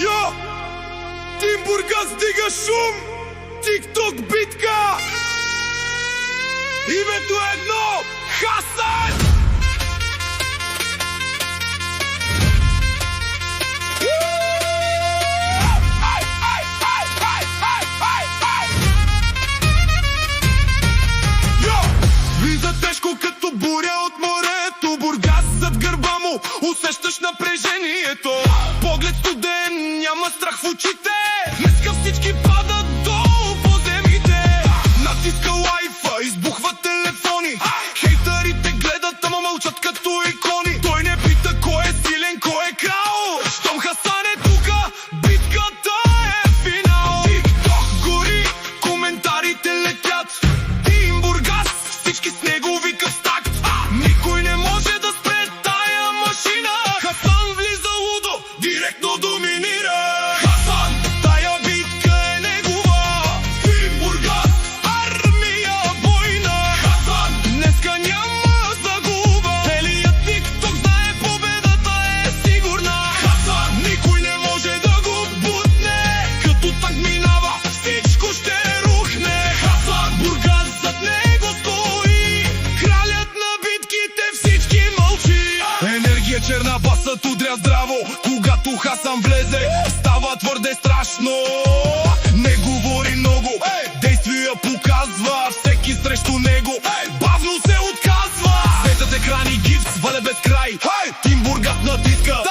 Йо! Тим Бургас дига шум! Тикток битка! Името е едно! Хасан! Влиза тежко като буря от морето. Бургас зад гърба му, усещаш напрежението. Поглед студен, няма страх в очите. Днеска всички падат долу по земите. Натиска лайфа, избухват телефони. Хейтерите гледат, ама мълчат като икони. Той не пита кой е силен, кой е крал. Щом Хасан е тука, битката е финал. Тикток гори, коментарите летят. Тим Бургас, всички с него викат в такт. Никой не може да спре тая машина. Хасан влиза лудо, директно доминира. Хасан, тая битка е негова. Тим Бургас, армия бойна. Хасан, днеска няма загуба. Целият тикток знае, победата е сигурна. Хасан, никой не може да го бутне. Като так минава, всичко ще рухне. Хасан, Бургас зад него стои. Кралят на битките, всички мълчи. Енергия черна, басът удря здраво. Когато Хасан влезе, става твърде страшно. Не говори много, действия показва. Всеки срещу него бавно се отказва. Светът екрани, гифт, валя без край. Тим Бургас натиска.